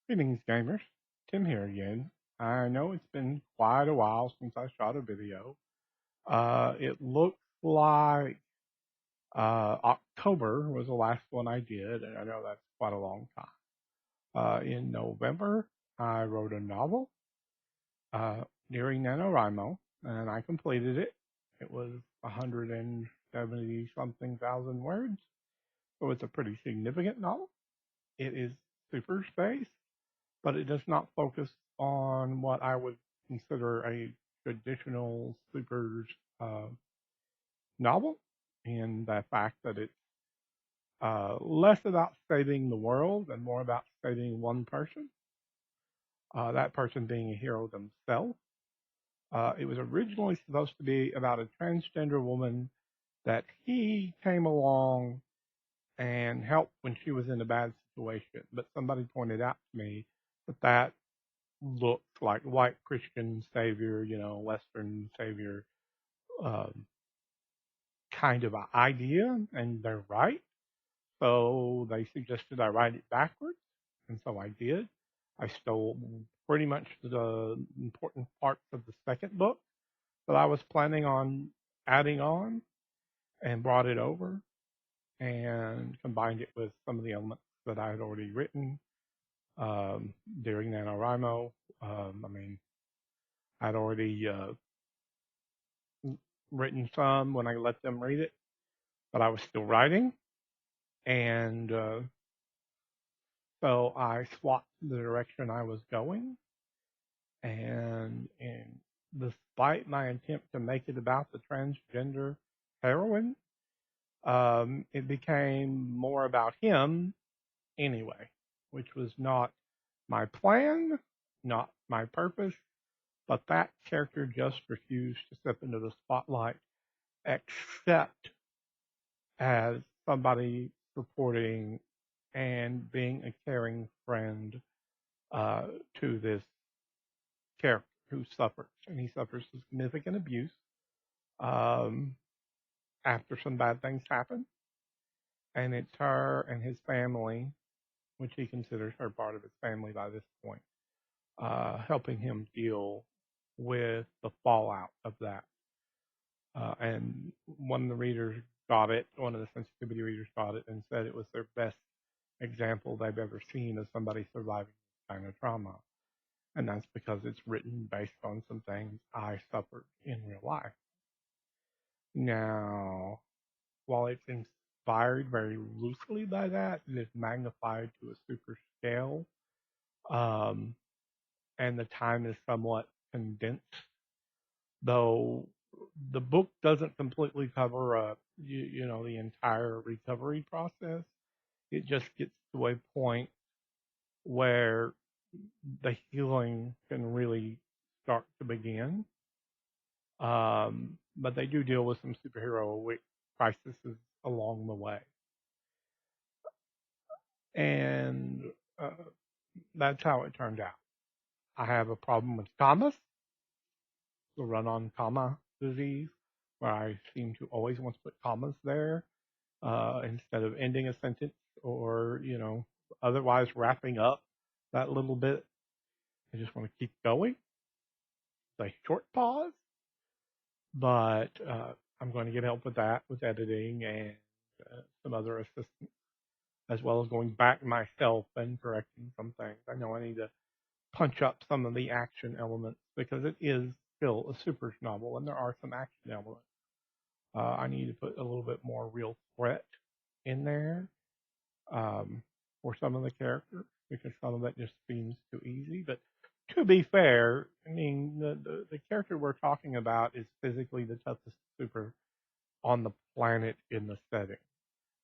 Greetings, gamers. Tim here again. I know it's been quite a while since I shot a video. It looks like October was the last one I did, and I know that's quite a long time. In November, I wrote a novel uh, during NaNoWriMo, and I completed it. It was 170 something thousand words, so it's a pretty significant novel. It is super space, but it does not focus on what I would consider a traditional supers uh, novel, in the fact that it's less about saving the world and more about saving one person, that person being a hero themselves. It was originally supposed to be about a transgender woman that he came along and helped when she was in a bad situation, but somebody pointed out to me that looks like white Christian savior, Western savior um, kind of an idea, and they're right. So they suggested I write it backwards, and so I did. I stole pretty much the important parts of the second book that I was planning on adding on and brought it over and combined it with some of the elements that I had already written during NaNoWriMo. I mean, I'd already written some when I let them read it, but I was still writing. And so I swapped the direction I was going. And despite my attempt to make it about the transgender heroine, it became more about him anyway, which was not my plan, not my purpose, but that character just refused to step into the spotlight except as somebody supporting and being a caring friend uh, to this character who suffers. And he suffers significant abuse um, after some bad things happen. And it's her and his family, which he considers her part of his family by this point, helping him deal with the fallout of that. And one of the readers got it, one of the sensitivity readers got it and said it was their best example they've ever seen of somebody surviving this kind of trauma. And that's because it's written based on some things I suffered in real life. Now, while it's inspired very loosely by that, it is magnified to a super scale. Um, and the time is somewhat condensed, though the book doesn't completely cover the entire recovery process. It just gets to a point where the healing can really start to begin. But they do deal with some superhero crises along the way. And uh, that's how it turned out. I have a problem with commas, the run on comma disease, where I seem to always want to put commas there instead of ending a sentence or, otherwise wrapping up that little bit. I just want to keep going. It's a short pause, but I'm going to get help with that, with editing and some other assistance, as well as going back myself and correcting some things. I know I need to punch up some of the action elements because it is still a super novel and there are some action elements. I need to put a little bit more real threat in there for some of the characters because some of it just seems too easy. But to be fair, I mean, the character we're talking about is physically the toughest super on the planet in the setting.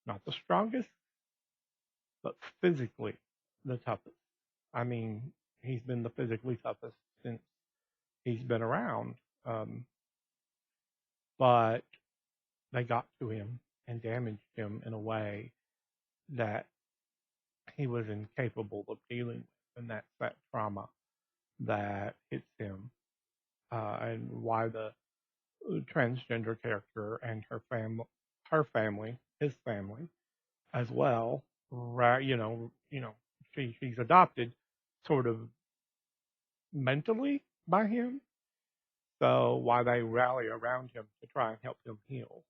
Not the strongest, but physically the toughest. I mean, he's been the physically toughest since he's been around. Um, but they got to him and damaged him in a way that he was incapable of dealing with. And that's that trauma that hits him. And why the transgender character and his family as well, right? She's adopted, sort of mentally by him. So why they rally around him to try and help him heal.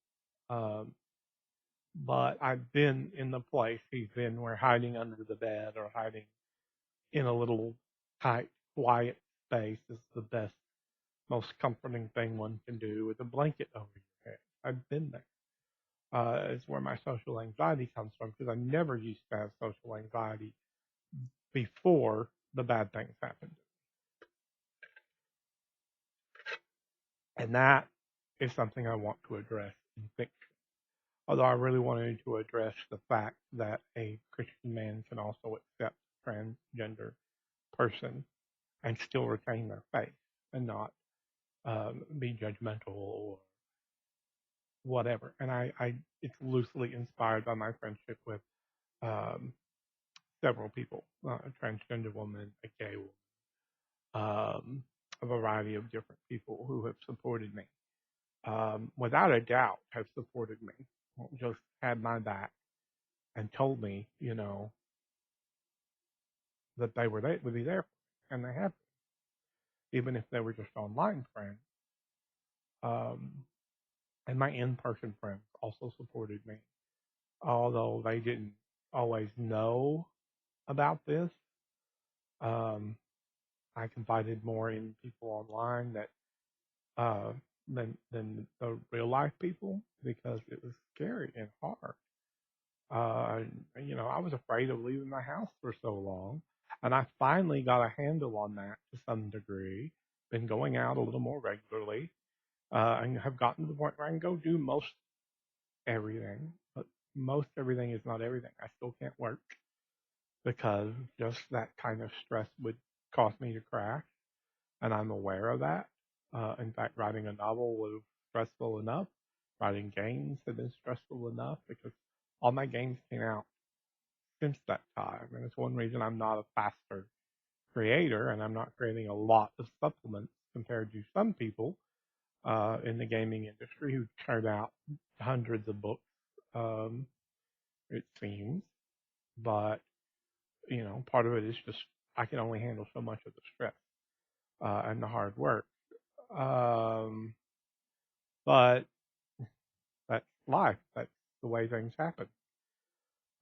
Um, but I've been in the place he's been where hiding under the bed or hiding in a little tight, quiet space is the best, most comforting thing one can do with a blanket over your head. I've been there. It's where my social anxiety comes from because I never used to have social anxiety before the bad things happened. And that is something I want to address in fiction. Although I really wanted to address the fact that a Christian man can also accept transgender person and still retain their faith and not be judgmental or whatever. And it's loosely inspired by my friendship with um, several people, a transgender woman, a gay woman, a variety of different people who have supported me. Without a doubt, have supported me, just had my back and told me, that they were there, would be there, and they have, even if they were just online friends. Um, and my in-person friends also supported me, although they didn't always know about this. Um, I confided more in people online that uh, than the real life people because it was scary and hard. Uh, I was afraid of leaving my house for so long, and I finally got a handle on that to some degree. Been going out a little more regularly, and have gotten to the point where I can go do most everything, but most everything is not everything. I still can't work because just that kind of stress would cause me to crash, and I'm aware of that. In fact, writing a novel was stressful enough. Writing games had been stressful enough because all my games came out since that time, and it's one reason I'm not a faster creator, and I'm not creating a lot of supplements compared to some people in the gaming industry who turn out hundreds of books. Um, it seems, but part of it is just I can only handle so much of the stress and the hard work. Um, but that's life. That's the way things happen.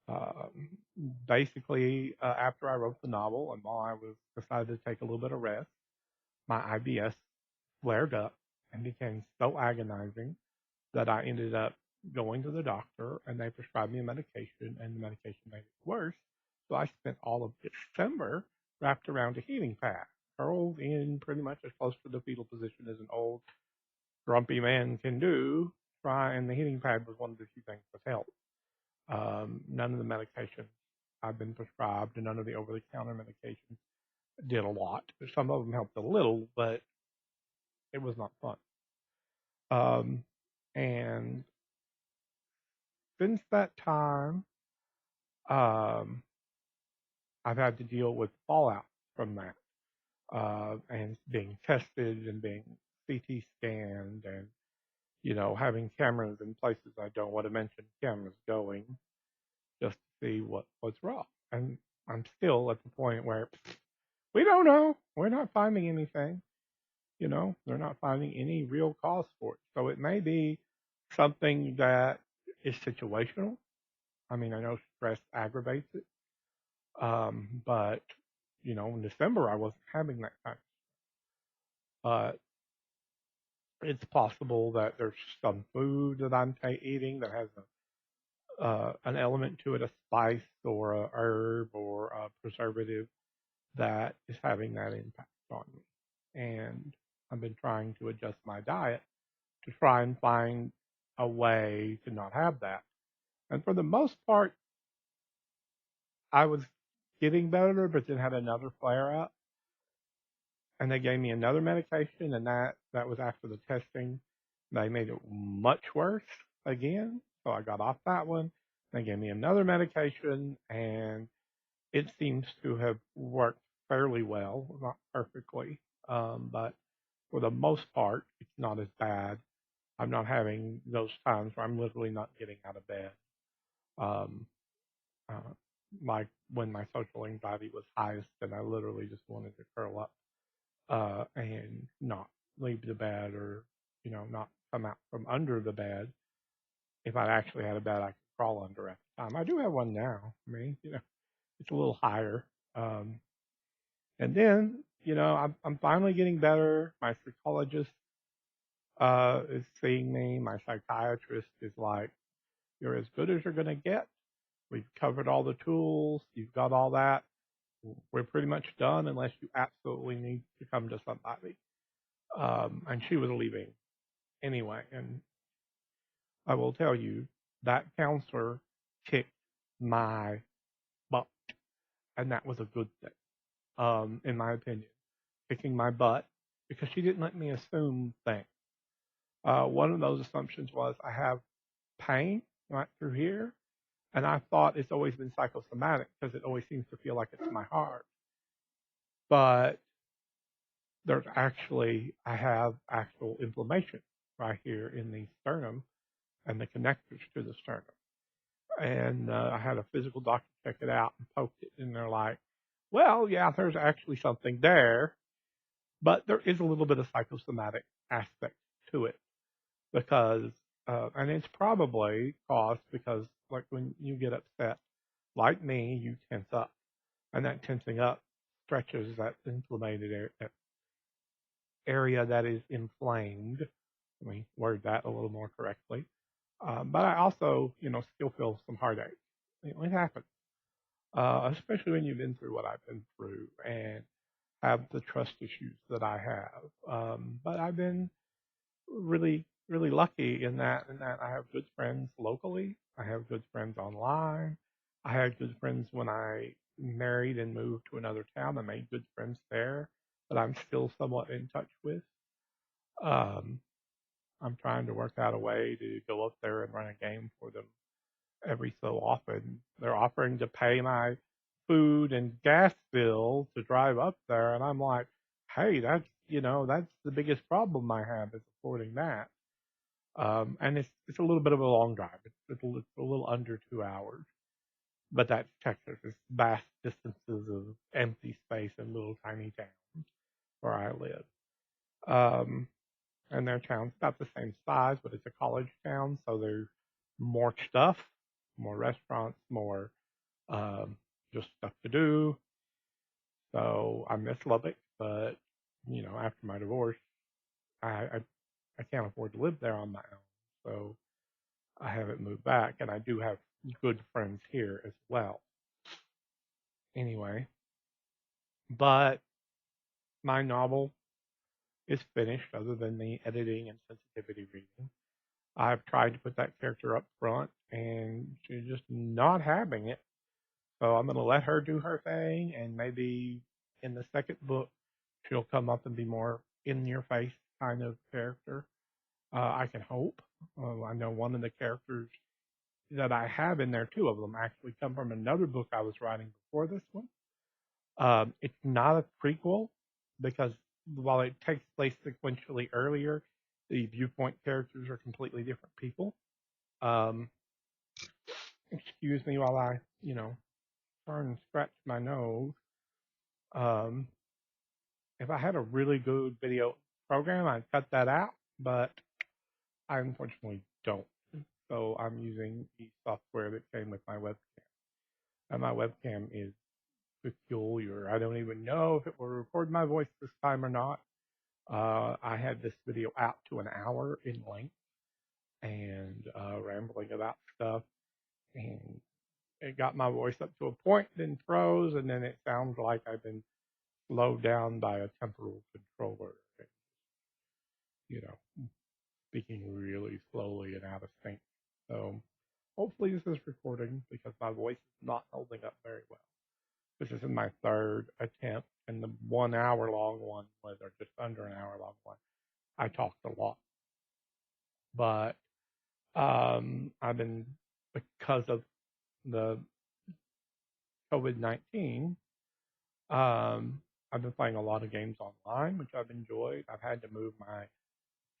Um, Basically, after I wrote the novel and while I was decided to take a little bit of rest, my IBS flared up and became so agonizing that I ended up going to the doctor and they prescribed me a medication and the medication made it worse. So I spent all of December wrapped around a heating pad, curled in pretty much as close to the fetal position as an old grumpy man can do. And the heating pad was one of the few things that helped. None of the medications I've been prescribed and none of the over-the-counter medications did a lot. Some of them helped a little, but it was not fun. Um, and since that time, um, I've had to deal with fallout from that, and being tested and being CT scanned and, having cameras in places I don't want to mention cameras going just to see what's wrong. And I'm still at the point where we don't know. We're not finding anything. They're not finding any real cause for it. So it may be something that is situational. I mean, I know stress aggravates it. But, in December, I wasn't having that kind. But it's possible that there's some food that I'm eating that has an element to it, a spice or a herb or a preservative that is having that impact on me. And I've been trying to adjust my diet to try and find a way to not have that. And for the most part, I was getting better, but then had another flare up. And they gave me another medication, and that was after the testing. They made it much worse again, so I got off that one. They gave me another medication, and it seems to have worked fairly well, not perfectly, but for the most part, it's not as bad. I'm not having those times where I'm literally not getting out of bed. Um, uh, like when my social anxiety was highest, and I literally just wanted to curl up and not leave the bed, or not come out from under the bed. If I actually had a bed I could crawl under at the time. I do have one now. I mean, it's a little higher. Um, and then, I'm finally getting better. My psychologist is seeing me. My psychiatrist is like, "You're as good as you're going to get. We've covered all the tools. You've got all that. We're pretty much done unless you absolutely need to come to somebody." And she was leaving anyway. And I will tell you, that counselor kicked my butt. And that was a good thing, in my opinion, kicking my butt, because she didn't let me assume things. One of those assumptions was I have pain right through here, and I thought it's always been psychosomatic because it always seems to feel like it's my heart. But I have actual inflammation right here in the sternum and the connectors to the sternum. And I had a physical doctor check it out and poked it, and they're like, "Well, yeah, there's actually something there, but there is a little bit of psychosomatic aspect to it because, and it's probably caused because, like, when you get upset, like me, you tense up, and that tensing up stretches that area that is inflamed. Let me word that a little more correctly. But I also, still feel some heartache. It happens, especially when you've been through what I've been through and have the trust issues that I have. But I've been really, really lucky in that I have good friends locally. I have good friends online. I had good friends when I married and moved to another town. I made good friends there that I'm still somewhat in touch with. Um, I'm trying to work out a way to go up there and run a game for them every so often. They're offering to pay my food and gas bill to drive up there, and I'm like, hey, that's the biggest problem I have is affording that. And it's a little bit of a long drive. It's a little under 2 hours, but that's Texas. It's vast distances of empty space in little tiny towns where I live. Um, and their town's about the same size, but it's a college town, so there's more stuff, more restaurants, more um, just stuff to do. So I miss Lubbock, but after my divorce, I, I I can't afford to live there on my own, so I haven't moved back, and I do have good friends here as well. Anyway, but my novel is finished, other than the editing and sensitivity reading. I've tried to put that character up front, and she's just not having it. So I'm going to let her do her thing, and maybe in the second book, she'll come up and be more in your face kind of character. I can hope. I know one of the characters that I have in there, two of them actually come from another book I was writing before this one. It's not a prequel because while it takes place sequentially earlier, the viewpoint characters are completely different people. Um, Excuse me while I, turn and scratch my nose. Um, if I had a really good video program, I'd cut that out, but I unfortunately don't. So I'm using the software that came with my webcam. And my webcam is peculiar. I don't even know if it will record my voice this time or not. I had this video out to an hour in length and rambling about stuff, and it got my voice up to a point, then froze, and then it sounds like I've been slowed down by a temporal controller, you know, speaking really slowly and out of sync. So hopefully this is recording because my voice is not holding up very well. This is in my third attempt, and the 1 hour long one was, or just under an hour long one, I talked a lot. But I've been, because of the COVID-19, um, I've been playing a lot of games online, which I've enjoyed. I've had to move my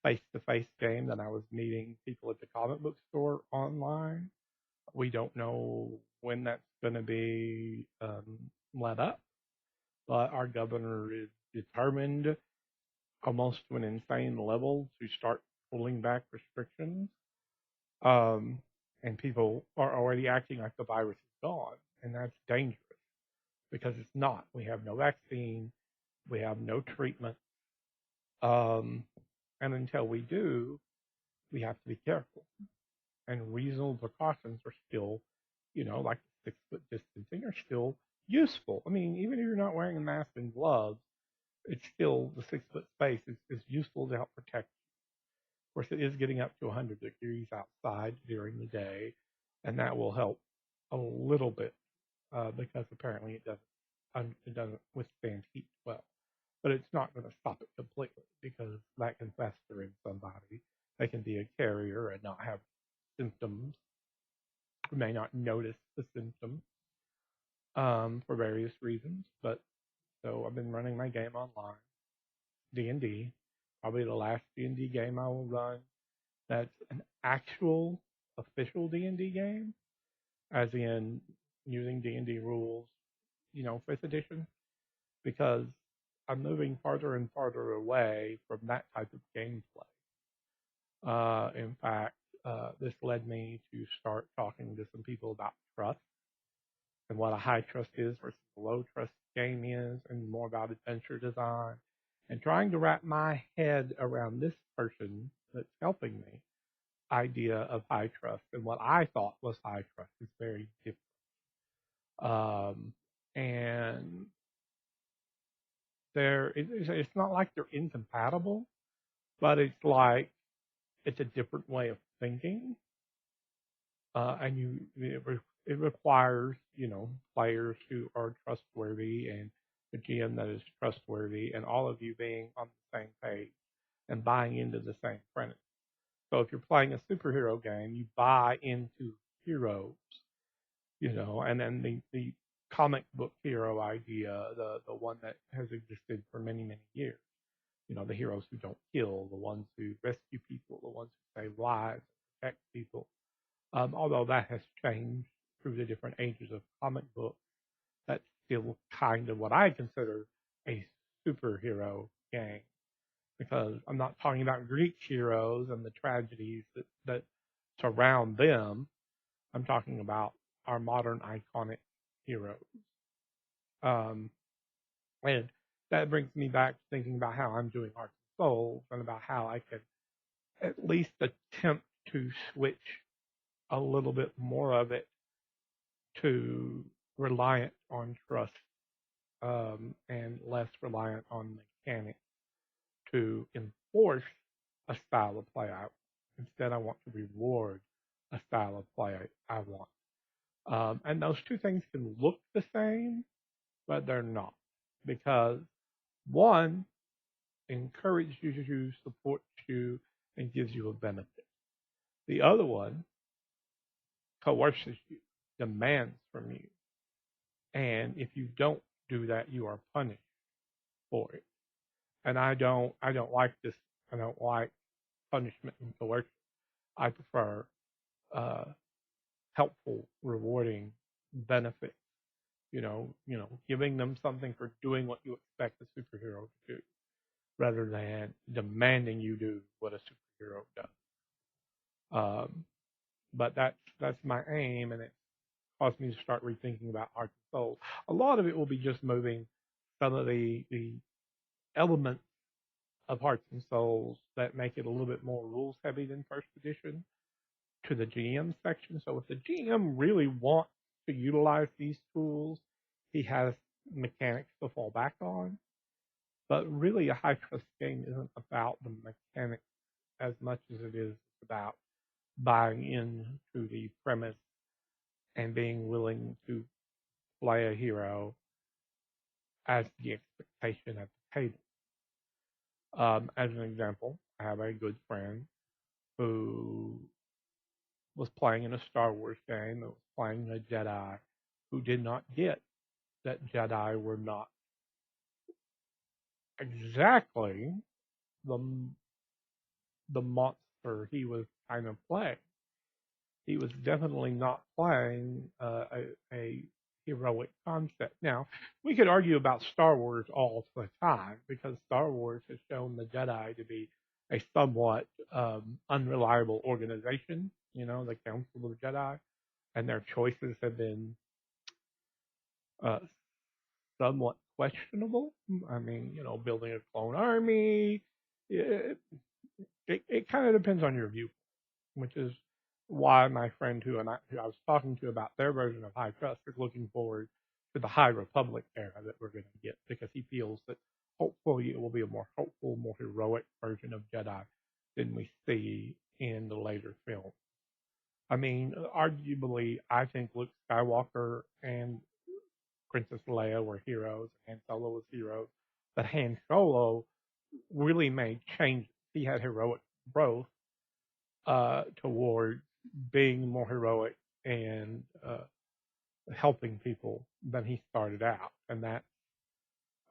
face-to-face game that I was meeting people at the comic book store online. We don't know when that's going to be let up, but our governor is determined, almost to an insane level, to start pulling back restrictions. Um, and people are already acting like the virus is gone, and that's dangerous because it's not. We have no vaccine, we have no treatment, um, and until we do, we have to be careful. And reasonable precautions are still, like 6 foot distancing, are still useful. I mean, even if you're not wearing a mask and gloves, it's still the 6 foot space is useful to help protect. Of course, it is getting up to 100 degrees outside during the day, and that will help a little bit because apparently it doesn't withstand heat well. But it's not going to stop it completely because that can fester in somebody. They can be a carrier and not have symptoms. You may not notice the symptoms for various reasons. But so I've been running my game online, D&D. Probably the last D&D game I will run that's an actual official D&D game, as in using D&D rules, 5th edition, because I'm moving farther and farther away from that type of gameplay. In fact, this led me to start talking to some people about trust and what a high trust is versus a low trust game is, and more about adventure design, and trying to wrap my head around this person that's helping me idea of high trust, and what I thought was high trust is very different. And it's not like they're incompatible, but it's like it's a different way of thinking, and it requires players who are trustworthy and a GM that is trustworthy, and all of you being on the same page and buying into the same premise. So if you're playing a superhero game, you buy into heroes, and then the comic book hero idea, the one that has existed for many, many years. The heroes who don't kill, the ones who rescue people, the ones who save lives, protect people. Although that has changed through the different ages of comic books, that's still kind of what I consider a superhero game, because I'm not talking about Greek heroes and the tragedies that surround them. I'm talking about our modern iconic heroes. Um, and that brings me back to thinking about how I'm doing Hearts and Souls, and about how I could at least attempt to switch a little bit more of it to reliant on trust, and less reliant on mechanics to enforce a style of play. Instead, I want to reward a style of play I want. And those two things can look the same, but they're not, because one encourages you to support you and gives you a benefit. The other one coerces you, demands from you, and if you don't do that, you are punished for it. And I don't like this. I don't like punishment and coercion. I prefer uh, helpful, rewarding benefits. Giving them something for doing what you expect a superhero to do, rather than demanding you do what a superhero does. Um, but that's my aim, and it caused me to start rethinking about Hearts and Souls. A lot of it will be just moving some of the elements of Hearts and Souls that make it a little bit more rules heavy than first edition to the GM section. So if the GM really wants to utilize these tools, he has mechanics to fall back on. But really, a high trust game isn't about the mechanics as much as it is about buying into the premise and being willing to play a hero as the expectation at the table. As an example, I have a good friend who was playing in a Star Wars game, that was playing a Jedi, who did not get that Jedi were not exactly the the monster he was kind of playing. he was definitely not playing a heroic concept. Now, we could argue about Star Wars all the time because Star Wars has shown the Jedi to be a somewhat unreliable organization. You know, the Council of Jedi, and their choices have been uh, somewhat questionable. I mean, you know, building a clone army. It kind of depends on your view, which is why my friend who I was talking to about their version of High Trust is looking forward to the High Republic era that we're going to get, because he feels that hopefully it will be a more hopeful, more heroic version of Jedi than we see in the later film. I mean, arguably, I think Luke Skywalker and Princess Leia were heroes, and Solo was heroes, but Han Solo really made changes. He had heroic growth toward being more heroic and helping people than he started out, and that's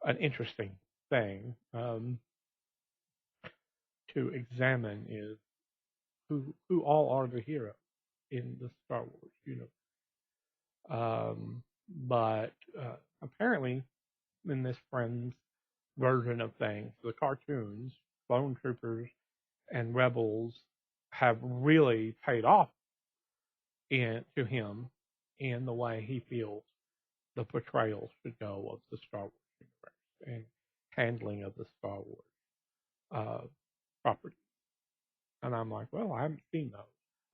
an interesting thing to examine. Is who all are the heroes in the Star Wars universe? But apparently, in this friend's version of things, the cartoons, Clone Troopers and Rebels have really paid off to him in the way he feels the portrayal should go of the Star Wars universe and handling of the Star Wars uh, property. And I'm like, well, I haven't seen those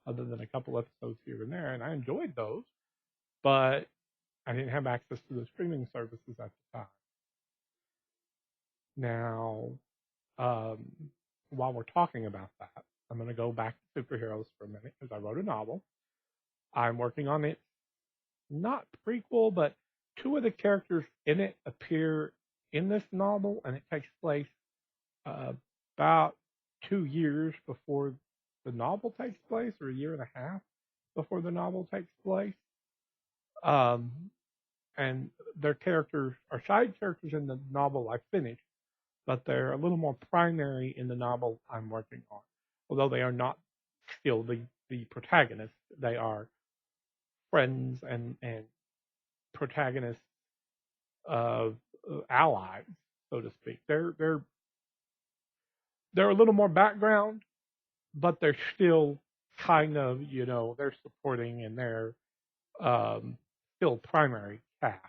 other than a couple episodes here and there, and I enjoyed those, but I didn't have access to the streaming services at the time. Now, um, while we're talking about that, I'm going to go back to superheroes for a minute because I wrote a novel. I'm working on it, not prequel, but two of the characters in it appear in this novel, and it takes place uh, about 2 years before the novel takes place, or a year and a half before the novel takes place. Um, and their characters are side characters in the novel I finished, but they're a little more primary in the novel I'm working on. Although they are not still the protagonists, they are friends and protagonists of allies, so to speak. They're a little more background, but they're still kind of, you know, they're supporting and they're um, still primary cast,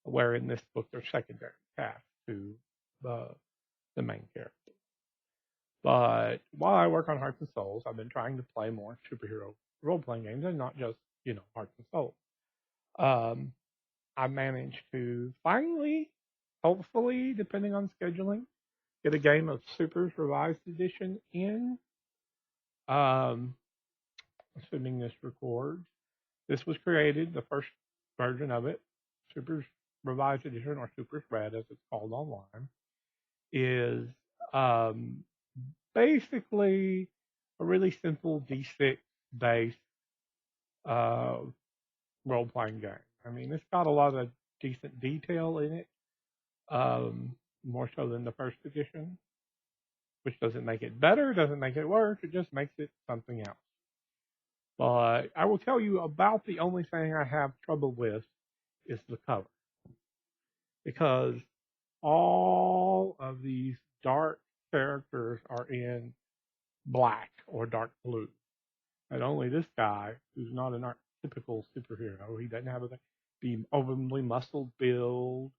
where in this book they're secondary cast to the the main character. But while I work on Hearts and Souls, I've been trying to play more superhero role playing games and not just, you know, Hearts and Souls. Um, I managed to finally, hopefully, depending on scheduling, get a game of Super's Revised Edition in. Um, assuming this records. This was created, the first version of it, Super's Revised Edition, or Super's Red as it's called online, is um, basically a really simple D6 based uh, role playing game. I mean, it's got a lot of decent detail in it, more so than the first edition, which doesn't make it better, doesn't make it worse, it just makes it something else. But I will tell you about the only thing I have trouble with is the cover, because all of these dark characters are in black or dark blue. And only this guy, who's not an archetypical superhero, he doesn't have the overly muscled build,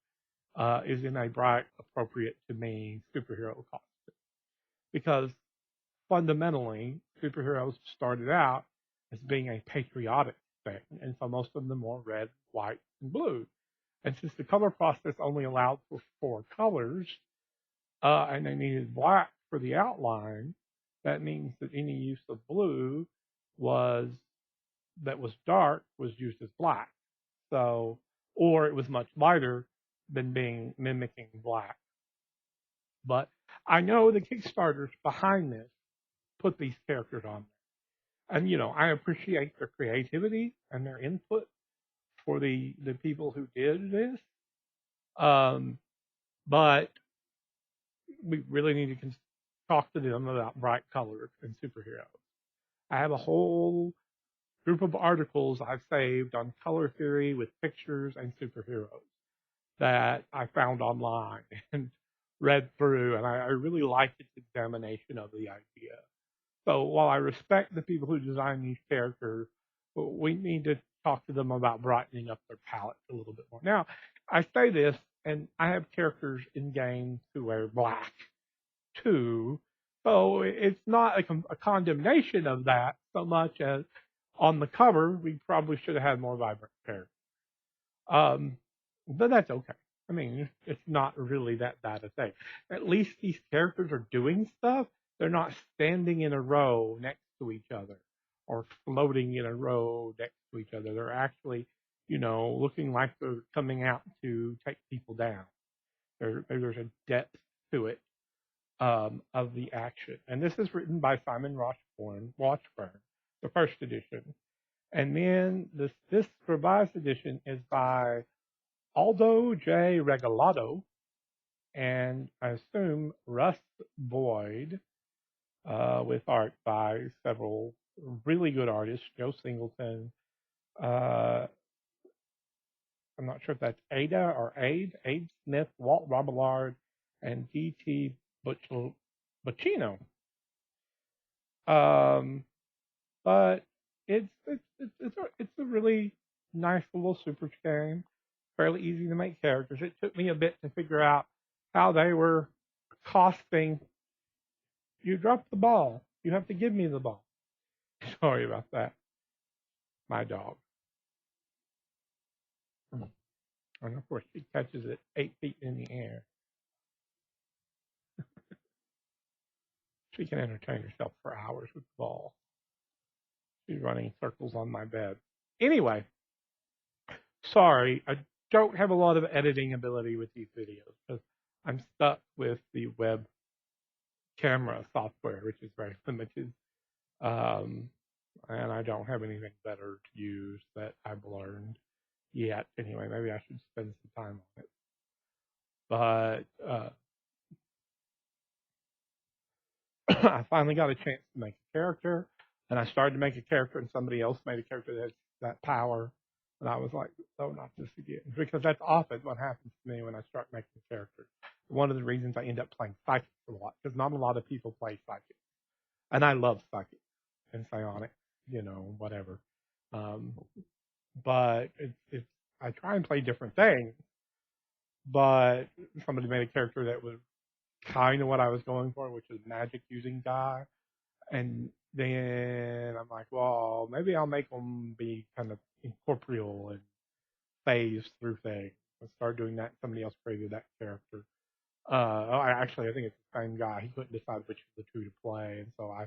is in a bright, appropriate to me superhero costume. Because fundamentally, superheroes started out as being a patriotic thing, and so most of them were red, white, and blue. And since the color process only allowed for four colors, and they needed black for the outline, that means that any use of blue was that was dark was used as black. So, or it was much lighter than being mimicking black. But I know the Kickstarters behind this put these characters on there. And, you know, I appreciate their creativity and their input for the people who did this. Um, but we really need to talk to them about bright colors and superheroes. I have a whole group of articles I've saved on color theory with pictures and superheroes that I found online and read through, and I really liked its examination of the idea. So while I respect the people who design these characters, we need to talk to them about brightening up their palette a little bit more. Now, I say this, and I have characters in games who wear black too, so it's not a condemnation of that so much as on the cover we probably should have had more vibrant characters. Um, but that's okay. I mean, it's not really that bad a thing. At least these characters are doing stuff. They're not standing in a row next to each other or floating in a row next to each other. They're actually, looking like they're coming out to take people down. There's a depth to it of the action. And this is written by Simon Washburn, the first edition. And then this revised edition is by Aldo J. Regalado, and I assume Russ Boyd, with art by several really good artists, Joe Singleton. I'm not sure if that's Ada or Abe Smith, Walt Robillard, and D.T. Buccino. But it's a really nice little super game. Fairly easy to make characters. It took me a bit to figure out how they were costing. You dropped the ball. You have to give me the ball. Sorry about that. My dog. And of course, she catches it 8 feet in the air. She can entertain herself for hours with the ball. She's running circles on my bed. Anyway, sorry, I don't have a lot of editing ability with these videos because I'm stuck with the web camera software, which is very limited. And I don't have anything better to use that I've learned yet. Anyway, maybe I should spend some time on it. But I finally got a chance to make a character, and I started to make a character, and somebody else made a character that has that power. And I was like, oh, not this again. Because that's often what happens to me when I start making characters. One of the reasons I end up playing psychics a lot, because not a lot of people play psychics. And I love psychics and psionics, whatever. Um, but I try and play different things. But somebody made a character that was kind of what I was going for, which is magic using guy. And then I'm like, well, maybe I'll make them be kind of incorporeal and phase through things. I started doing that. Somebody else created that character. I think it's the same guy. He couldn't decide which of the two to play, and so I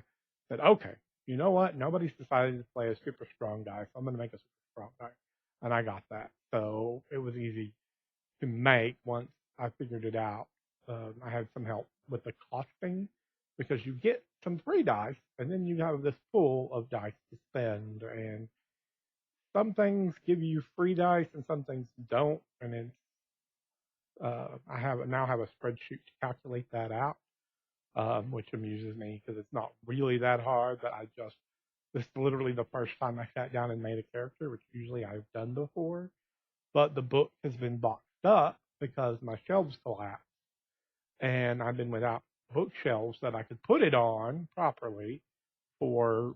said, okay, you know what? Nobody's decided to play a super strong guy, so I'm going to make a super strong guy, and I got that. So it was easy to make once I figured it out. I had some help with the costing because you get some free dice, and then you have this pool of dice to spend, and some things give you free dice and some things don't, and it's I now have a spreadsheet to calculate that out, which amuses me because it's not really that hard. But this is literally the first time I sat down and made a character, which usually I've done before. But the book has been boxed up because my shelves collapsed, and I've been without bookshelves that I could put it on properly for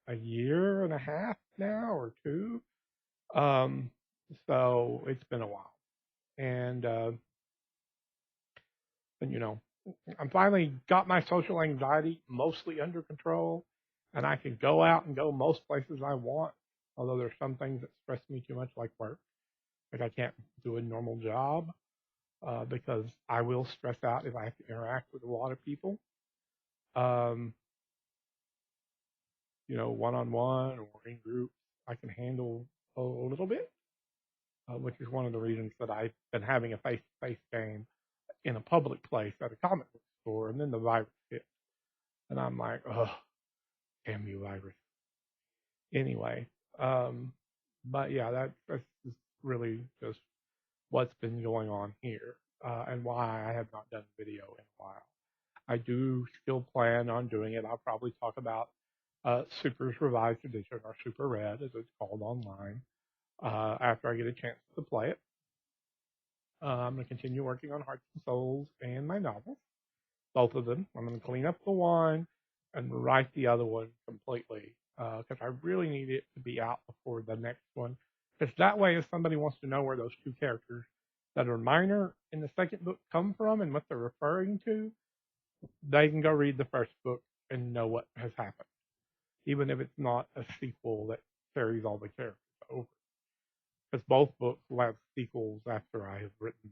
a year and a half now or two. Um, so it's been a while, and I'm finally got my social anxiety mostly under control, and I can go out and go most places I want. Although there's some things that stress me too much, like work, like I can't do a normal job because I will stress out if I have to interact with a lot of people. Um, one-on-one or in groups, I can handle a little bit, which is one of the reasons that I've been having a face-to-face game in a public place at a comic book store, and then the virus hit, and I'm like, oh, damn you, virus. Anyway, but yeah, that's just really just what's been going on here, and why I have not done video in a while. I do still plan on doing it. I'll probably talk about Super's Revised Edition, or Super Red, as it's called online. After I get a chance to play it, I'm going to continue working on Hearts and Souls and my novels, both of them. I'm going to clean up the one and write the other one completely because I really need it to be out before the next one. Because that way, if somebody wants to know where those two characters that are minor in the second book come from and what they're referring to, they can go read the first book and know what has happened, even if it's not a sequel that carries all the characters over. Because both books will have sequels after I have written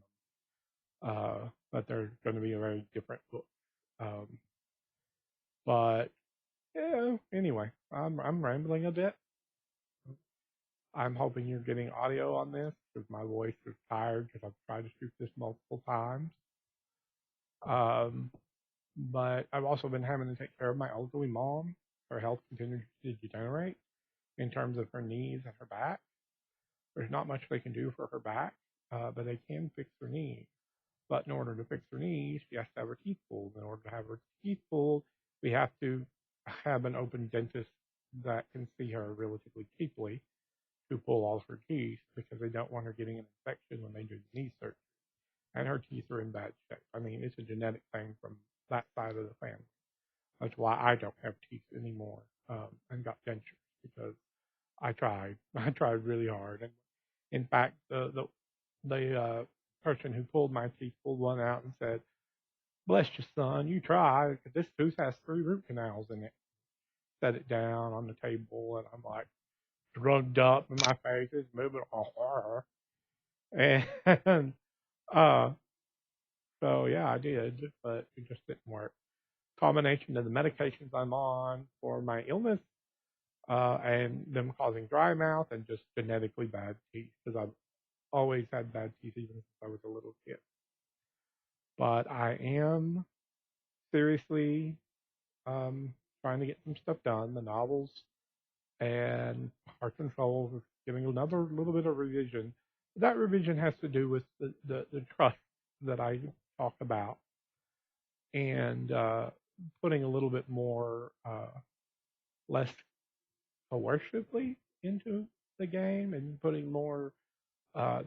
them, but they're going to be a very different book. Um, but yeah, anyway, I'm rambling a bit. I'm hoping you're getting audio on this because my voice is tired because I've tried to shoot this multiple times. Um, but I've also been having to take care of my elderly mom. Her health continues to degenerate in terms of her knees and her back. There's not much they can do for her back, but they can fix her knees. But in order to fix her knees, she has to have her teeth pulled. In order to have her teeth pulled, we have to have an open dentist that can see her relatively cheaply to pull all of her teeth because they don't want her getting an infection when they do the knee surgery. And her teeth are in bad shape. I mean, it's a genetic thing from that side of the family. That's why I don't have teeth anymore and got dentures because I tried. I tried really hard. And in fact, the person who pulled my teeth pulled one out and said, "Bless you, son. You try. This tooth has 3 root canals in it." Set it down on the table, and I'm like drugged up, and my face is moving all horror. And uh, so yeah, I did, but it just didn't work. Combination of the medications I'm on for my illness and them causing dry mouth and just genetically bad teeth because I've always had bad teeth even since I was a little kid. But I am seriously trying to get some stuff done. The novels and Hearts and Souls is getting another little bit of revision. That revision has to do with the trust that I talked about and putting a little bit more less coercively into the game and putting more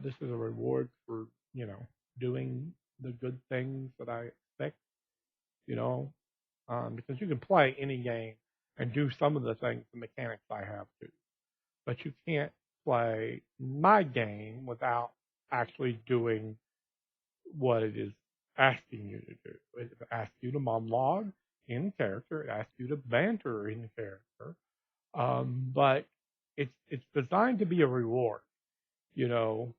this is a reward for doing the good things that I expect, you know, because you can play any game and do some of the things, the mechanics I have to, but you can't play my game without actually doing what it is asking you to do. It asks you to monologue in character. It asks you to banter in character. But it's designed to be a reward, you know,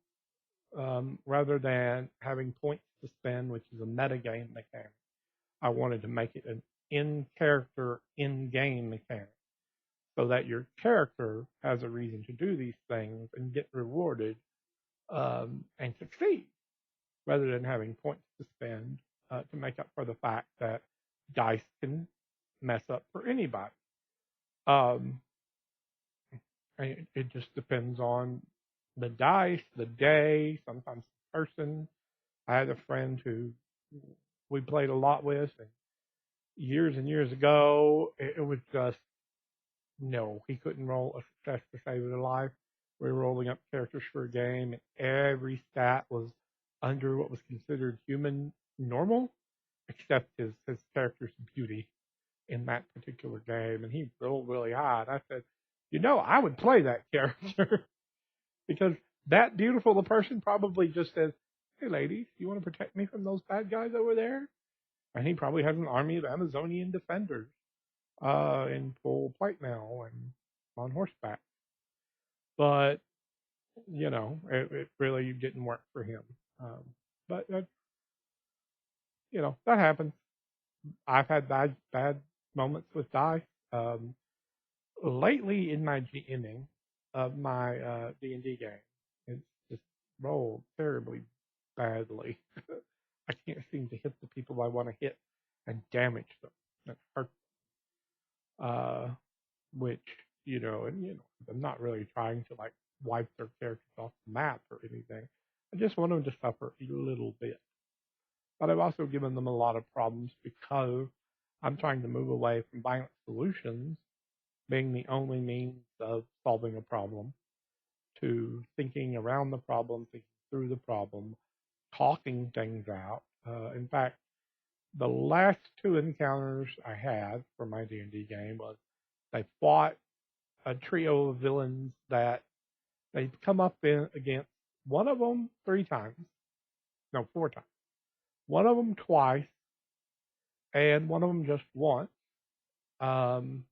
rather than having points to spend, which is a metagame mechanic. I wanted to make it an in-character, in-game mechanic so that your character has a reason to do these things and get rewarded and succeed rather than having points to spend to make up for the fact that dice can mess up for anybody. Um, it just depends on the dice, the day, sometimes the person. I had a friend who we played a lot with, and years and years ago, it was just no, he couldn't roll a success to save his life. We were rolling up characters for a game, and every stat was under what was considered human normal, except his character's beauty in that particular game. And he rolled really high. And I said, I would play that character because that beautiful the person probably just says, "Hey, ladies, you want to protect me from those bad guys over there?" And he probably has an army of Amazonian defenders in full plate mail and on horseback. But it really didn't work for him. Um, but that happens. I've had bad moments with dice. Lately, in my GMing of my D&D game, it's just rolled terribly badly. I can't seem to hit the people I want to hit and damage them. That hurts. Which I'm not really trying to like wipe their characters off the map or anything. I just want them to suffer a little bit. But I've also given them a lot of problems because I'm trying to move away from violent solutions being the only means of solving a problem, to thinking around the problem, thinking through the problem, talking things out. In fact, the last two encounters I had for my D&D game was they fought a trio of villains that they'd come up against one of them 3 times, no, 4 times. One of them twice, and one of them just once. Um,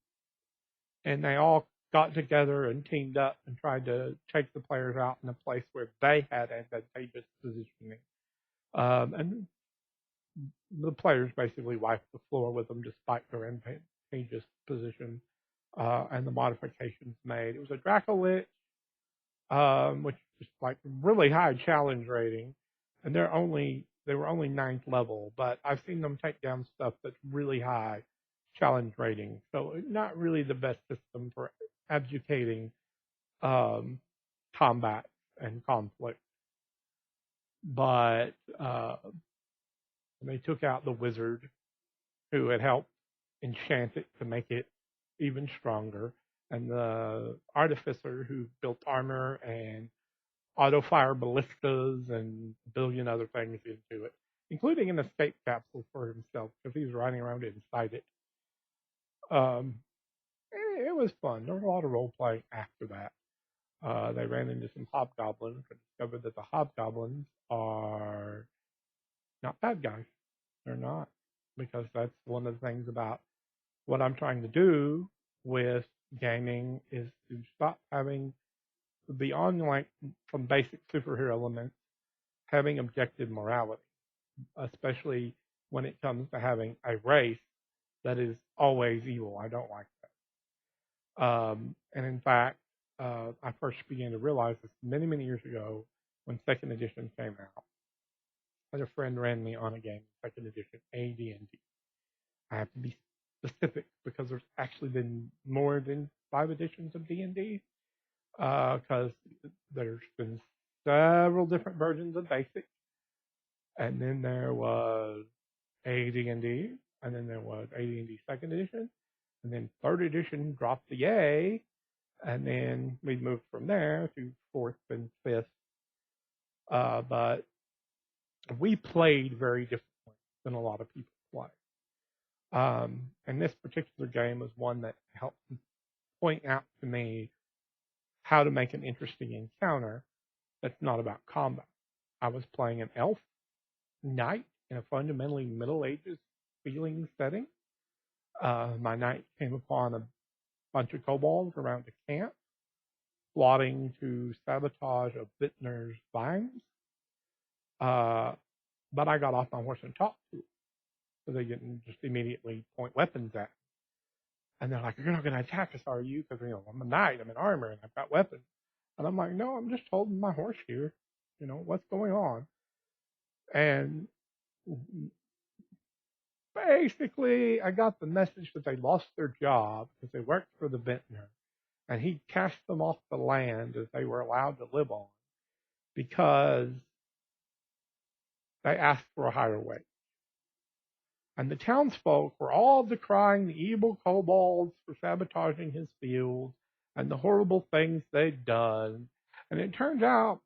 and they all got together and teamed up and tried to take the players out in a place where they had advantageous positioning. And the players basically wiped the floor with them despite their advantageous position and the modifications made. It was a Dracolich, which is like really high challenge rating, and they were only 9th level, but I've seen them take down stuff that's really high challenge rating. So not really the best system for educating um, combat and conflict. But they took out the wizard who had helped enchant it to make it even stronger, and the artificer who built armor and auto fire ballistas and a billion other things into it, including an escape capsule for himself because he was riding around inside it. Um, it was fun. There was a lot of role playing after that. They ran into some hobgoblins and discovered that the hobgoblins are not bad guys. They're not, because that's one of the things about what I'm trying to do with gaming is to stop having beyond like some basic superhero elements, having objective morality, especially when it comes to having a race that is always evil. I don't like that. And in fact, I first began to realize this many, many years ago when second edition came out. As a friend ran me on a game, second edition AD&D. I have to be specific because there's actually been more than 5 editions of D&D because there's been several different versions of Basic, and then there was AD&D, and then there was AD&D second edition, and then third edition dropped the A, and then we moved from there to fourth and fifth. But we played very differently than a lot of people play. And this particular game was one that helped point out to me how to make an interesting encounter that's not about combat. I was playing an elf knight in a fundamentally Middle Ages feeling setting. My knight came upon a bunch of kobolds around a camp, plotting to sabotage a vintner's vines. But I got off my horse and talked to them, so they didn't just immediately point weapons at me. And they're like, "You're not going to attack us, are you? Because I'm a knight, I'm in armor, and I've got weapons." And I'm like, "No, I'm just holding my horse here. What's going on?" And basically, I got the message that they lost their job because they worked for the vintner, and he cast them off the land that they were allowed to live on because they asked for a higher wage. And the townsfolk were all decrying the evil kobolds for sabotaging his fields and the horrible things they'd done. And it turns out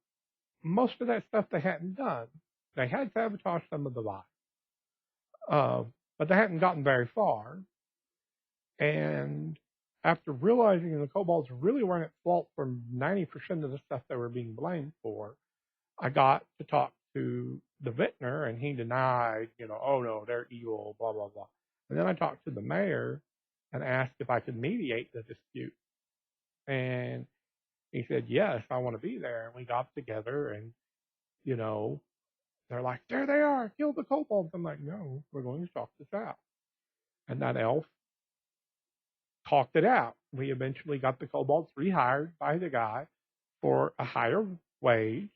most of that stuff they hadn't done. They had sabotaged some of the vines, but they hadn't gotten very far. And after realizing the kobolds really weren't at fault for 90% of the stuff they were being blamed for, I got to talk to the vintner, and he denied, "Oh no, they're evil, blah, blah, blah." And then I talked to the mayor and asked if I could mediate the dispute. And he said, "Yes, I want to be there." And we got together, and, they're like, "There they are, kill the kobolds." I'm like, "No, we're going to talk this out." And that elf talked it out. We eventually got the kobolds rehired by the guy for a higher wage.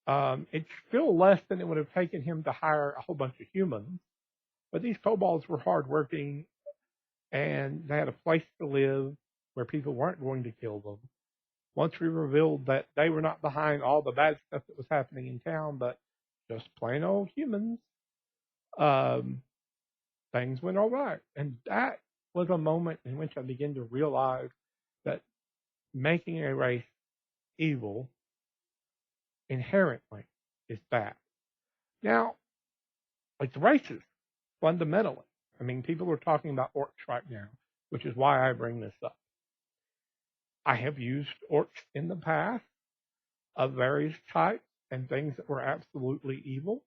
It's still less than it would have taken him to hire a whole bunch of humans, but these kobolds were hardworking, and they had a place to live where people weren't going to kill them. Once we revealed that they were not behind all the bad stuff that was happening in town, but just plain old humans, things went all right. And that was a moment in which I began to realize that making a race evil inherently is bad. Now, like the races, fundamentally, I mean, people are talking about orcs right now, which is why I bring this up. I have used orcs in the past of various types and things that were absolutely evil.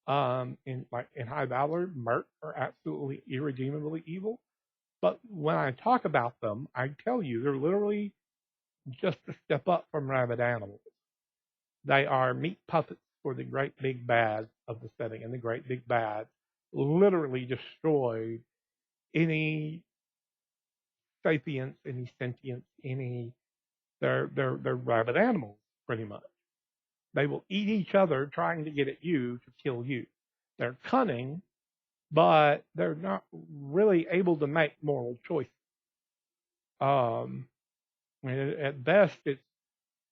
In High Valor, Merc are absolutely irredeemably evil. But when I talk about them, I tell you they're literally just a step up from rabid animals. They are meat puppets for the great big bad of the setting, and the great big bad literally destroyed any sapience, any sentience, any they're rabid animals pretty much. They will eat each other trying to get at you to kill you. They're cunning, but they're not really able to make moral choices. Um, I mean, at best, it's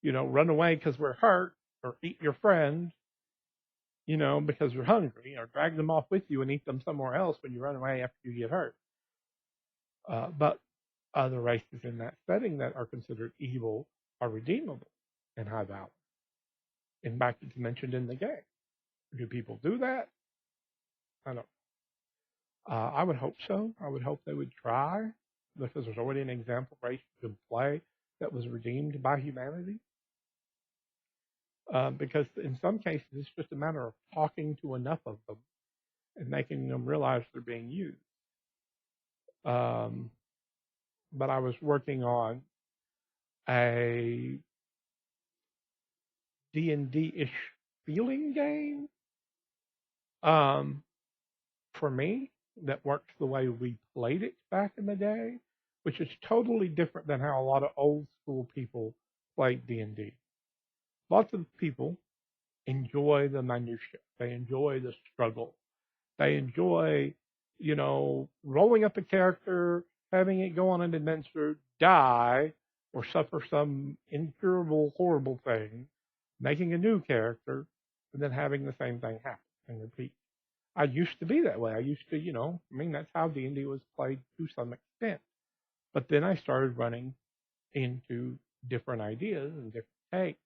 run away because we're hurt, or eat your friend, because you're hungry, or drag them off with you and eat them somewhere else when you run away after you get hurt. But other races in that setting that are considered evil are redeemable in High Valor. In fact, it's mentioned in the game. Do people do that? I don't. I would hope so. I would hope they would try, because there's already an example race you can play that was redeemed by humanity. Because in some cases, it's just a matter of talking to enough of them and making them realize they're being used. But I was working on a D&D-ish feeling game for me that works the way we played it back in the day, which is totally different than how a lot of old school people played D&D. Lots of people enjoy the minutia. They enjoy the struggle. They enjoy, rolling up a character, having it go on an adventure, die, or suffer some incurable, horrible thing, making a new character, and then having the same thing happen and repeat. I used to be that way. I used to, that's how D&D was played to some extent. But then I started running into different ideas and different takes,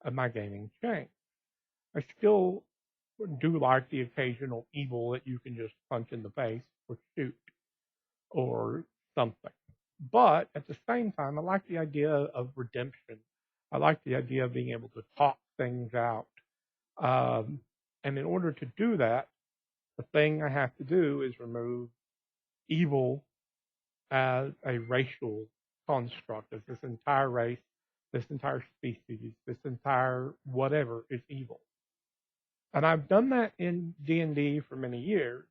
and my gaming changed. I still do like the occasional evil that you can just punch in the face or shoot or something. But at the same time, I like the idea of redemption. I like the idea of being able to talk things out. And in order to do that, the thing I have to do is remove evil as a racial construct, as this entire race, this entire species, this entire whatever is evil. And I've done that in D&D for many years.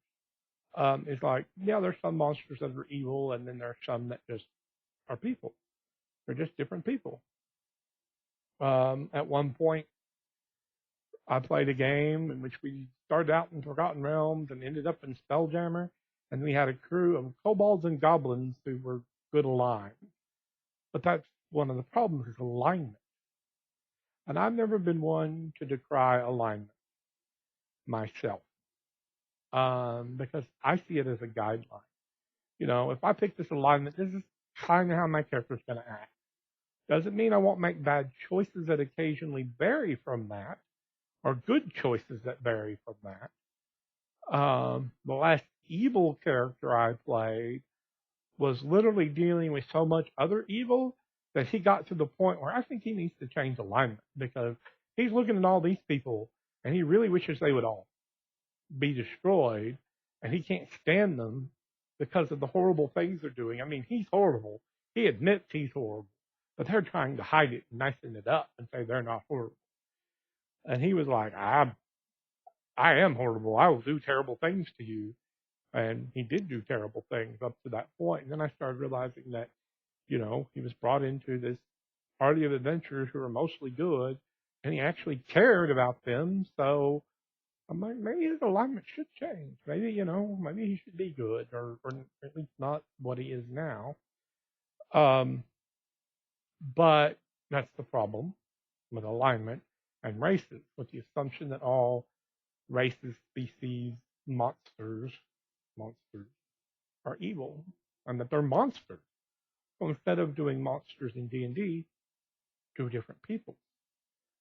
It's like, yeah, there's some monsters that are evil, and then there's some that just are people. They're just different people. At one point, I played a game in which we started out in Forgotten Realms and ended up in Spelljammer, and we had a crew of kobolds and goblins who were good aligned. But that's one of the problems, is alignment. And I've never been one to decry alignment myself, because I see it as a guideline. If I pick this alignment, this is kind of how my character's going to act. Doesn't mean I won't make bad choices that occasionally vary from that, or good choices that vary from that. The last evil character I played was literally dealing with so much other evil that he got to the point where I think he needs to change alignment, because he's looking at all these people and he really wishes they would all be destroyed, and he can't stand them because of the horrible things they're doing. I mean, he's horrible. He admits he's horrible, but they're trying to hide it and nicen it up and say they're not horrible. And he was like, I am horrible. I will do terrible things to you. And he did do terrible things up to that point. And then I started realizing that, he was brought into this party of adventurers who are mostly good, and he actually cared about them. So I'm like, maybe his alignment should change. Maybe he should be good, or at least not what he is now. But that's the problem with alignment and races, with the assumption that all races, species, monsters are evil. and that they're monsters. So instead of doing monsters in D&D, do different people.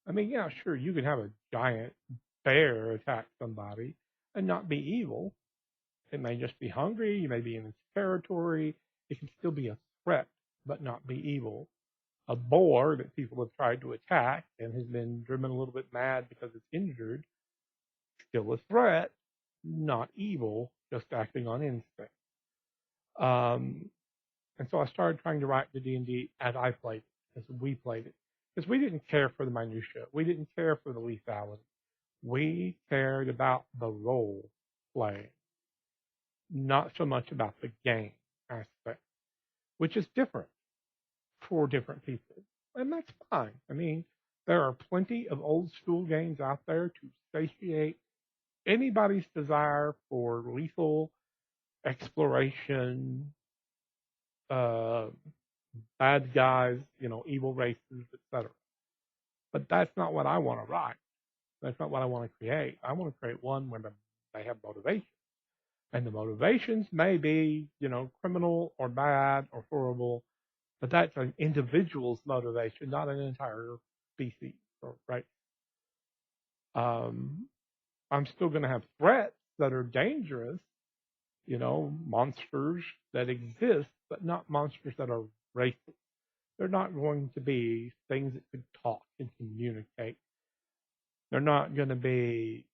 I mean, yeah, sure, you can have a giant bear attack somebody and not be evil. It may just be hungry. You may be in its territory. It can still be a threat, but not be evil. A boar that people have tried to attack and has been driven a little bit mad because it's injured, still a threat, not evil, just acting on instinct. Um, and so I started trying to write the D&D as I played it, as we played it, because we didn't care for the minutia. We didn't care for the lethality. We cared about the role playing, not so much about the game aspect, which is different for different people. And that's fine. I mean, there are plenty of old school games out there to satiate anybody's desire for lethal exploration, uh, bad guys, evil races, etc. But that's not what I want to write. That's not what I want to create. I want to create one where they have motivation. And the motivations may be, criminal or bad or horrible, but that's an individual's motivation, not an entire species, right? Um, I'm still going to have threats that are dangerous, monsters that exist, but not monsters that are racist. They're not going to be things that could talk and communicate. They're not going to be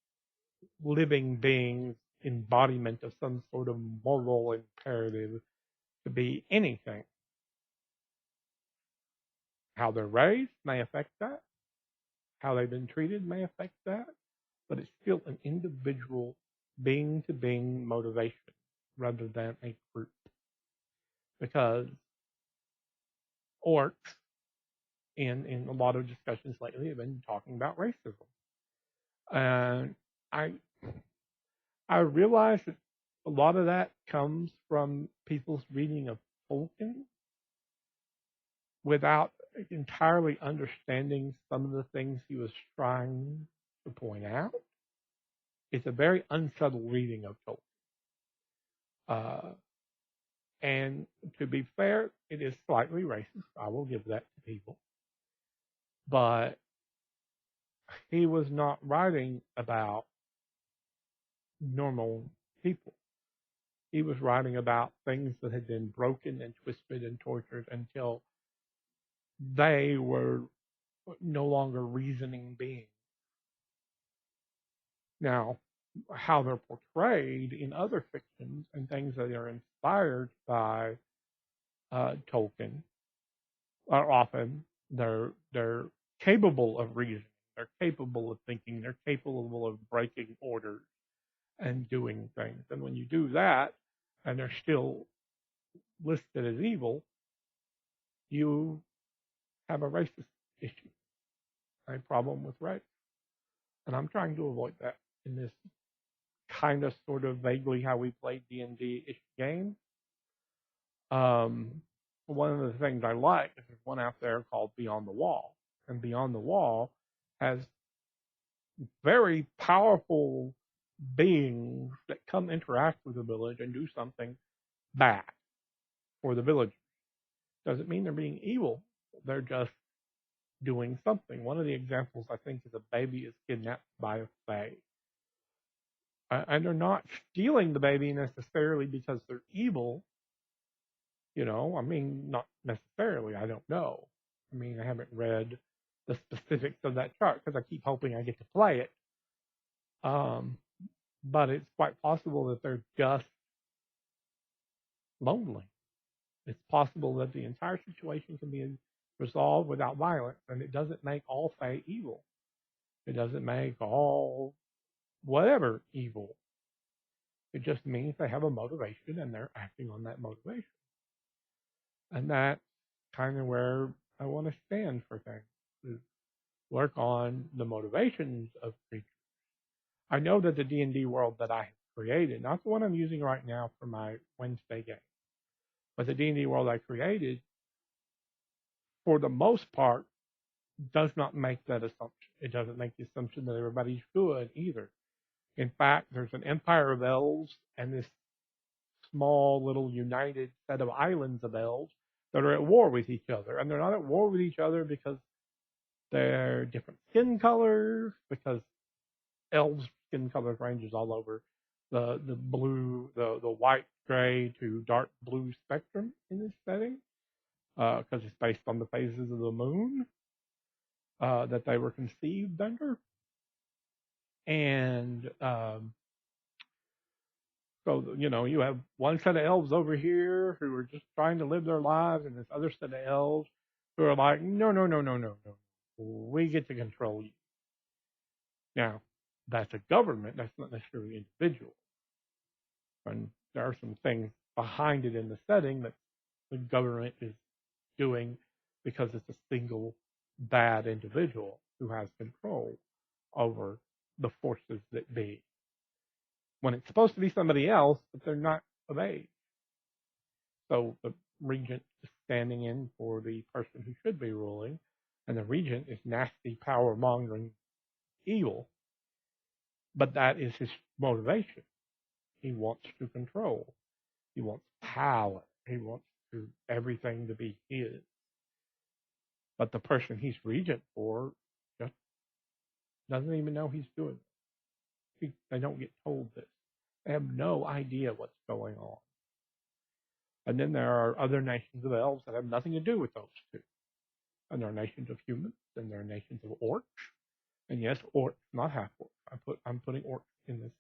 living beings, embodiment of some sort of moral imperative to be anything. How they're raised may affect that. How they've been treated may affect that. But it's still an individual being to being motivation rather than a group. Because orcs, in a lot of discussions lately, have been talking about racism. And I realize that a lot of that comes from people's reading of Tolkien without entirely understanding some of the things he was trying to point out. It's a very unsubtle reading of Tolkien. And to be fair, it is slightly racist. I will give that to people. But he was not writing about normal people. He was writing about things that had been broken and twisted and tortured until they were no longer reasoning beings. Now, how they're portrayed in other fictions and things that are inspired by Tolkien are often they're capable of reasoning, they're capable of thinking, they're capable of breaking orders and doing things. And when you do that, and they're still listed as evil, you have a racist issue, a problem with race. And I'm trying to avoid that in this kind of sort of vaguely how we play D&D-ish game. One of the things I like is there's one out there called Beyond the Wall. And Beyond the Wall has very powerful beings that come interact with the village and do something bad for the villagers. Doesn't mean they're being evil. They're just doing something. One of the examples, I think, is a baby is kidnapped by a fae. And they're not stealing the baby necessarily because they're evil. I mean, not necessarily. I don't know. I mean, I haven't read the specifics of that chart because I keep hoping I get to play it. But it's quite possible that they're just lonely. It's possible that the entire situation can be resolved without violence, and it doesn't make all fae evil. It doesn't make all whatever evil. It just means they have a motivation and they're acting on that motivation. And that's kind of where I want to stand for things, is work on the motivations of creatures. I know that the D&D world that I have created, not the one I'm using right now for my Wednesday game, but the D&D world I created, for the most part, does not make that assumption. It doesn't make the assumption that everybody's good either. In fact, there's an empire of elves and this small little united set of islands of elves that are at war with each other. And they're not at war with each other because they're different skin colors, because elves' skin colors ranges all over the blue, the white, gray to dark blue spectrum in this setting, because it's based on the phases of the moon that they were conceived under. And so, you have one set of elves over here who are just trying to live their lives, and this other set of elves who are like, no, no, no, no, no, no. We get to control you. Now, that's a government. That's not necessarily individual. And there are some things behind it in the setting that the government is doing because it's a single bad individual who has control over the forces that be. When it's supposed to be somebody else, but they're not of age. So the regent is standing in for the person who should be ruling, and the regent is nasty, power-mongering evil. But that is his motivation. He wants to control. He wants power. He wants everything to be his. But the person he's regent for just doesn't even know he's doing it. They don't get told this. They have no idea what's going on. And then there are other nations of elves that have nothing to do with those two. And there are nations of humans, and there are nations of orcs. And yes, orcs, not half orcs. I'm putting orcs in this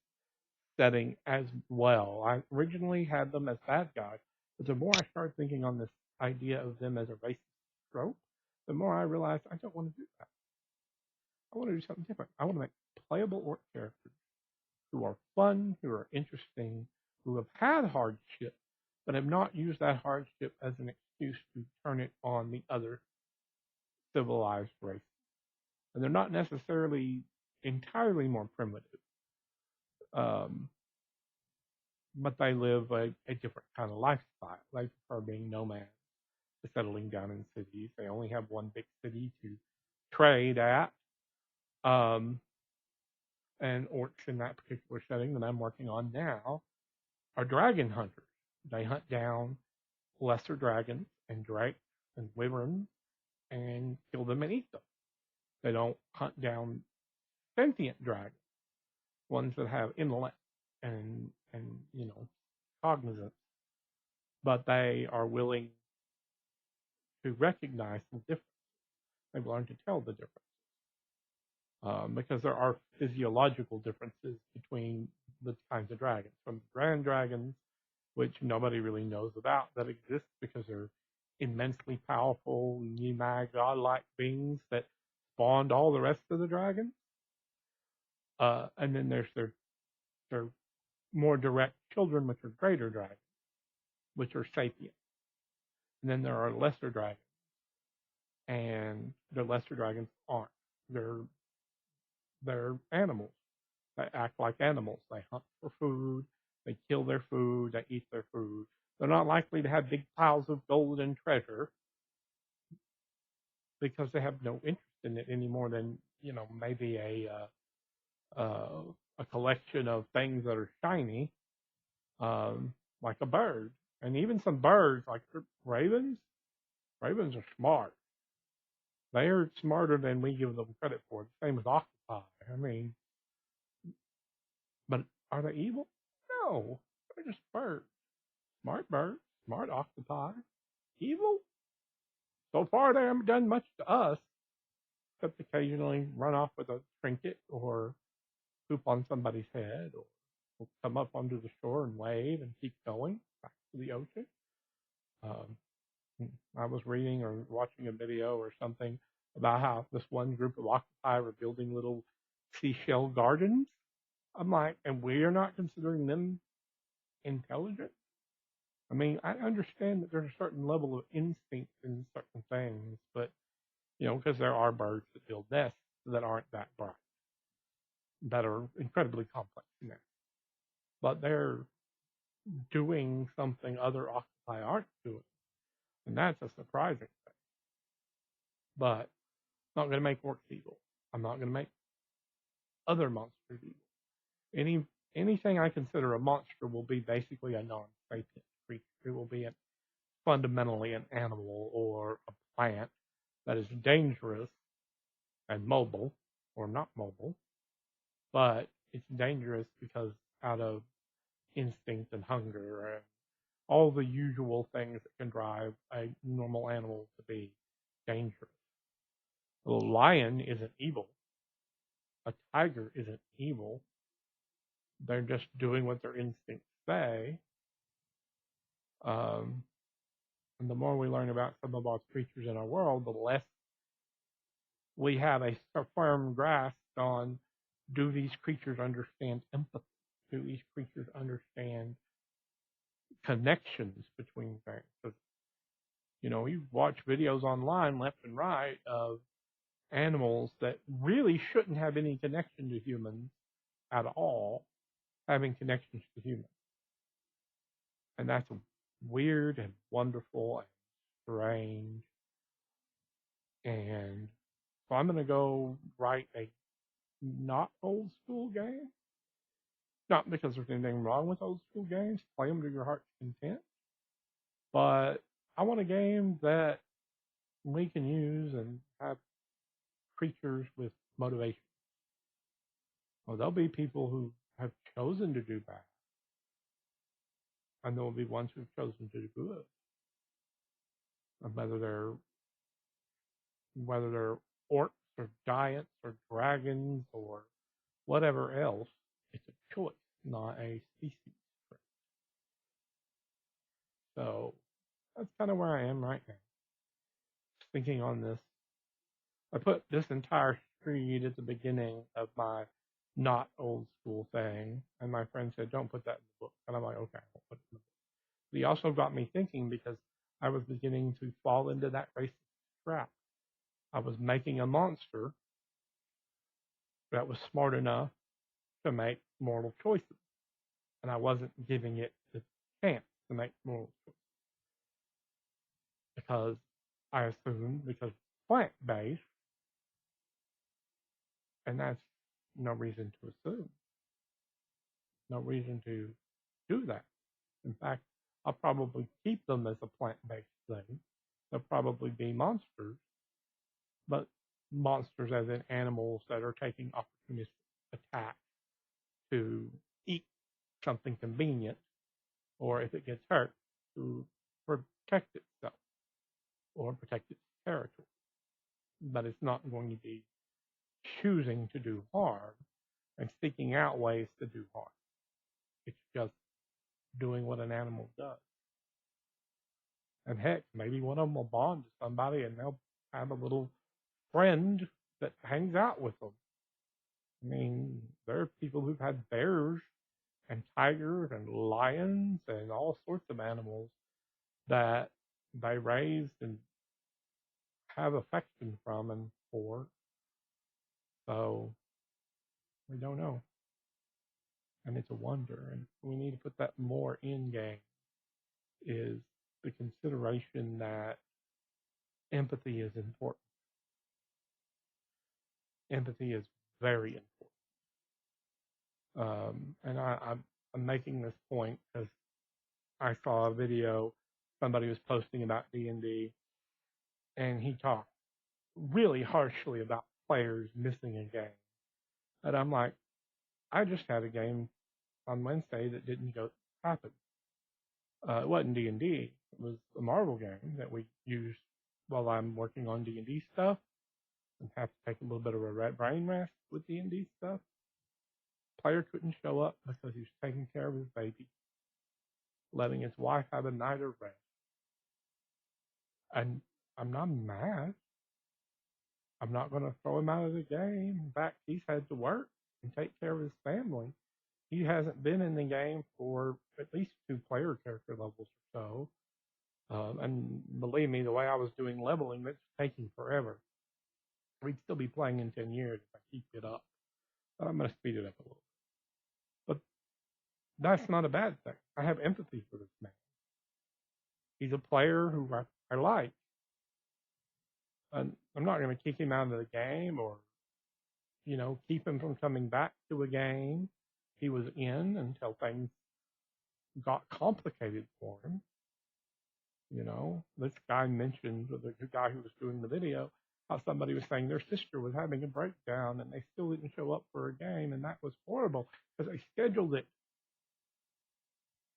setting as well. I originally had them as bad guys, but the more I started thinking on this idea of them as a racist trope, the more I realized I don't want to do that. I want to do something different. I want to make playable orc characters who are fun, who are interesting, who have had hardship, but have not used that hardship as an excuse to turn it on the other civilized race. And they're not necessarily entirely more primitive, but they live a different kind of lifestyle. They prefer being nomads to settling down in cities. They only have one big city to trade at. And orcs in that particular setting that I'm working on now are dragon hunters. They hunt down lesser dragons and drakes and wyverns and kill them and eat them. They don't hunt down sentient dragons, ones that have intellect and cognizance, but they are willing to recognize the difference. They've learned to tell the difference. Because there are physiological differences between the kinds of dragons. From grand dragons, which nobody really knows about, that exist because they're immensely powerful, godlike beings that spawned all the rest of the dragons. And then there's their more direct children, which are greater dragons, which are sapient. And then there are lesser dragons, and the lesser dragons aren't. They're animals. They act like animals. They hunt for food. They kill their food. They eat their food. They're not likely to have big piles of gold and treasure because they have no interest in it any more than maybe a collection of things that are shiny, like a bird. And even some birds, like ravens. Ravens are smart. They are smarter than we give them credit for. The same as octopi. I mean, but are they evil? No, they're just birds. Smart birds, smart octopi. Evil? So far, they haven't done much to us, except occasionally run off with a trinket or poop on somebody's head or come up onto the shore and wave and keep going back to the ocean. I was reading or watching a video or something about how this one group of octopi were building little seashell gardens. I'm like, and we are not considering them intelligent? I mean, I understand that there's a certain level of instinct in certain things, but, because there are birds that build nests that aren't that bright, that are incredibly complex nests. But they're doing something other octopi aren't doing. And that's a surprising thing. But I'm not going to make orcs evil. I'm not going to make other monsters evil. anything I consider a monster will be basically a non-sapient creature. It will be fundamentally an animal or a plant that is dangerous and mobile, or not mobile, but it's dangerous because out of instinct and hunger and all the usual things that can drive a normal animal to be dangerous. A lion isn't evil. A tiger isn't evil. They're just doing what their instincts say. Um, and the more we learn about some of our creatures in our world, the less we have a firm grasp on, do these creatures understand empathy? Do these creatures understand connections between things? Because, you watch videos online left and right of animals that really shouldn't have any connection to humans at all, having connections to humans. And that's weird and wonderful and strange. And so I'm going to go write a not old school game. Not because there's anything wrong with old school games. Play them to your heart's content. But I want a game that we can use and have creatures with motivation. Well, there'll be people who have chosen to do bad. And there will be ones who've chosen to do good. And whether they're orcs or giants or dragons or whatever else, it's a choice, not a species trait. So that's kind of where I am right now. Thinking on this. I put this entire screed at the beginning of my not old school thing, and my friend said, "Don't put that in the book." And I'm like, "Okay, I won't put it in the book." But he also got me thinking because I was beginning to fall into that racist trap. I was making a monster that was smart enough to make moral choices, and I wasn't giving it the chance to make moral choices because I assumed because it's plant-based, and that's no reason to assume, no reason to do that. In fact, I'll probably keep them as a plant-based thing. They'll probably be monsters, but monsters as in animals that are taking opportunistic attacks to eat something convenient, or if it gets hurt, to protect itself or protect its territory. But it's not going to be choosing to do harm and seeking out ways to do harm. It's just doing what an animal does. And heck, maybe one of them will bond to somebody and they'll have a little friend that hangs out with them. I mean, there are people who've had bears and tigers and lions and all sorts of animals that they raised and have affection from and for. So we don't know. And it's a wonder. And we need to put that more in game, is the consideration that empathy is important. Empathy is very important. And I'm making this point because I saw a video somebody was posting about D&D, and he talked really harshly about players missing a game. And I'm like, I just had a game on Wednesday that didn't go happen. It wasn't D&D. It was a Marvel game that we used while I'm working on D&D stuff and have to take a little bit of a brain rest with D&D stuff. Player couldn't show up because he was taking care of his baby, letting his wife have a night of rest. And I'm not mad. I'm not going to throw him out of the game. In fact, he's had to work and take care of his family. He hasn't been in the game for at least 2 player character levels or so. And believe me, the way I was doing leveling, it's taking forever. We'd still be playing in 10 years if I keep it up. But I'm going to speed it up a little bit. But that's not a bad thing. I have empathy for this man. He's a player who I like. And I'm not going to kick him out of the game or, keep him from coming back to a game. he was in until things got complicated for him. You know, this guy mentioned, the guy who was doing the video, how somebody was saying their sister was having a breakdown and they still didn't show up for a game, and that was horrible because they scheduled it.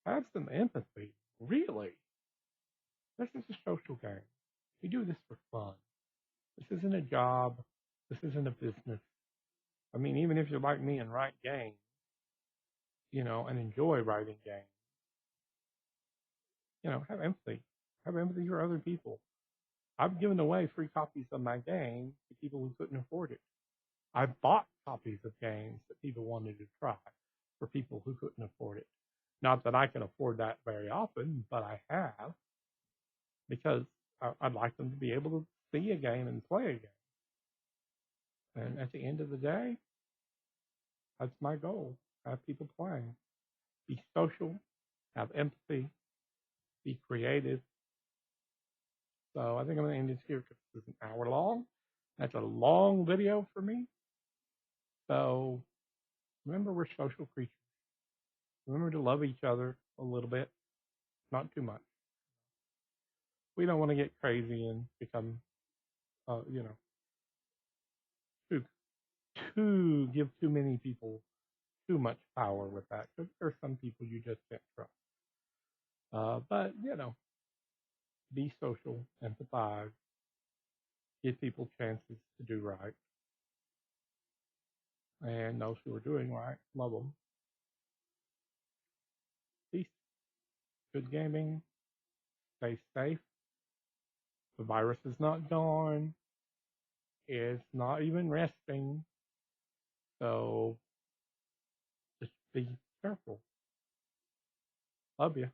Have some empathy. Really. This is a social game. We do this for fun. This isn't a job. This isn't a business. I mean, even if you're like me and write games, you know, and enjoy writing games, you know, have empathy. Have empathy for other people. I've given away free copies of my game to people who couldn't afford it. I've bought copies of games that people wanted to try for people who couldn't afford it. Not that I can afford that very often, but I have, because I'd like them to be able to see a game and play a game. And at the end of the day, that's my goal. Have people playing. Be social, have empathy, be creative. So I think I'm going to end this here because it's an hour long. That's a long video for me. So remember, we're social creatures. Remember to love each other a little bit, not too much. We don't want to get crazy and become, you know, give too many people too much power with that. Because there are some people you just can't trust. But you know, be social, empathize, give people chances to do right, and those who are doing right, love them. Peace. Good gaming. Stay safe. The virus is not gone. It's not even resting. So just be careful. Love you.